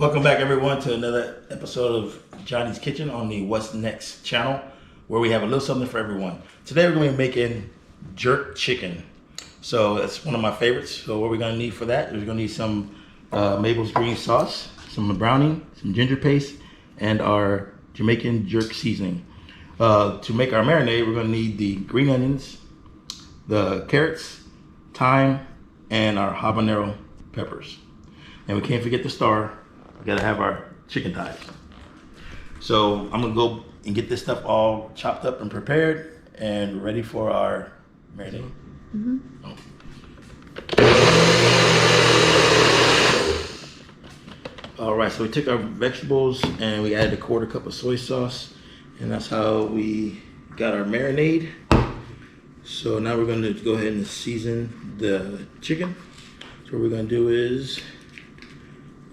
Welcome back, everyone, to another episode of Johnny's Kitchen on the What's Next channel, where we have a little something for everyone. Today we're going to be making jerk chicken. So that's one of my favorites. So what we're going to need for that is we're going to need some Mabel's green sauce, some browning, some ginger paste, and our Jamaican jerk seasoning. To make our marinade, we're going to need the green onions, the carrots, thyme, and our habanero peppers. And we can't forget the star. We gotta have our chicken thighs. So I'm gonna go and get this stuff all chopped up and prepared and ready for our marinade. All right, so we took our vegetables and we added a 1/4 cup of soy sauce, and that's how we got our marinade. So now we're gonna go ahead and season the chicken. So what we're gonna do is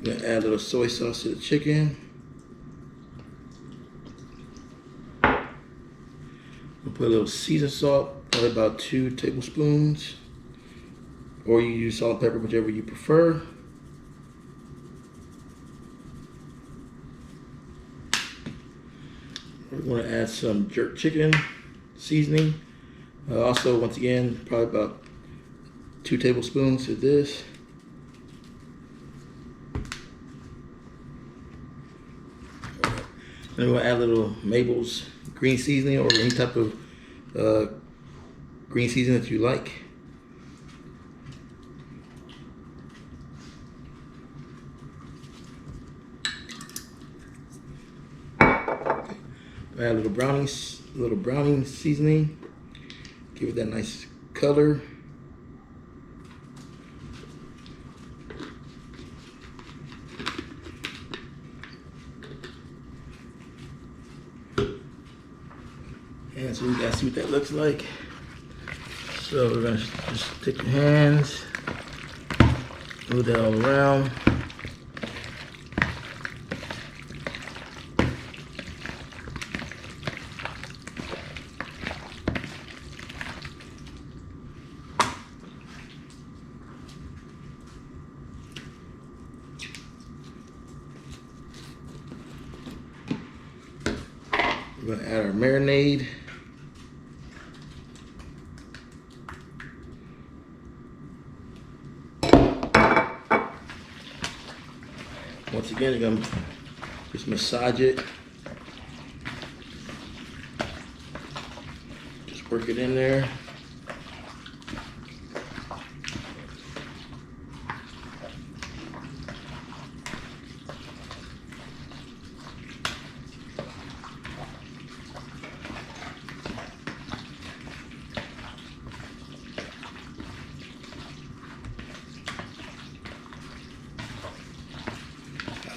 we're gonna add a little soy sauce to the chicken. We'll put a little seasoned salt, probably about 2 tablespoons, or you use salt and pepper, whichever you prefer. We're going to add some jerk chicken seasoning. Also, once again, probably about 2 tablespoons of this. Then we're going to add a little Mabel's green seasoning or any type of green seasoning that you like. Add a little browning seasoning. Give it that nice color. And so you guys see what that looks like. So we're gonna just take your hands, move that all around. We're gonna add our marinade. Once again, you're gonna just massage it. Just work it in there.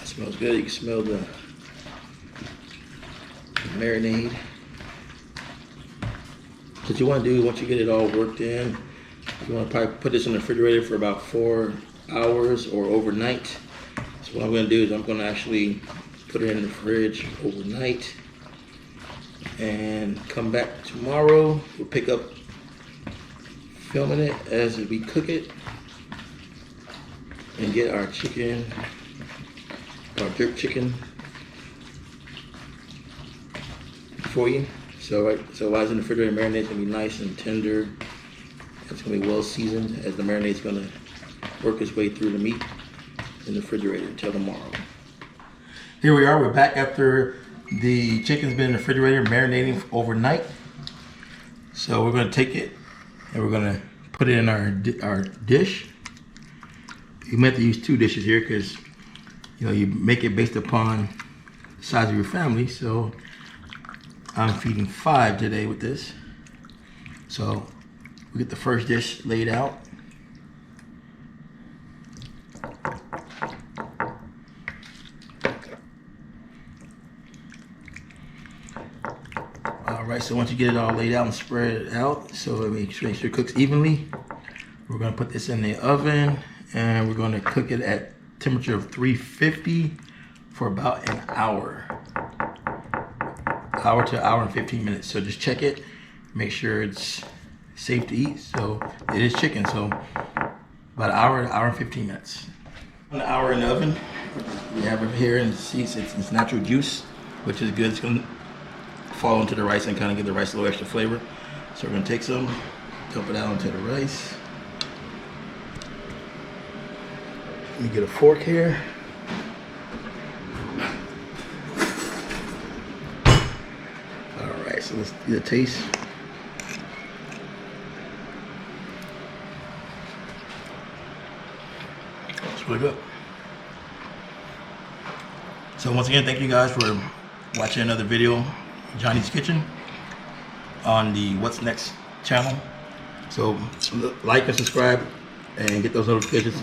Smells good. You can smell the marinade. What you want to do once you get it all worked in, you want to probably put this in the refrigerator for about 4 hours or overnight. So what I'm going to do is I'm going to actually put it in the fridge overnight and come back tomorrow. We'll pick up filming it as we cook it and get our chicken. Our jerk chicken for you. So while it's in the refrigerator, the marinade's gonna be nice and tender. It's gonna be well seasoned as the marinade's gonna work its way through the meat in the refrigerator until tomorrow. Here we are, we're back after the chicken's been in the refrigerator marinating overnight. So we're gonna take it and we're gonna put it in our dish. You might have to use 2 dishes here because you make it based upon the size of your family. So I'm feeding 5 today with this. So we get the first dish laid out. All right, so once you get it all laid out and spread it out, so make sure it cooks evenly, we're gonna put this in the oven and we're gonna cook it at temperature of 350 for about an hour to an hour and 15 minutes. So just check it, make sure it's safe to eat. So it is chicken, so about an hour and 15 minutes. An hour in the oven, We have it here, and see it's natural juice, which is good. It's gonna fall into the rice and kind of give the rice a little extra flavor. So we're gonna take some, dump it out onto the rice. Let me get a fork here. All right, so let's get a taste. It's really good. So once again, thank you guys for watching another video, Johnny's Kitchen, on the What's Next channel. So like and subscribe and get those notifications.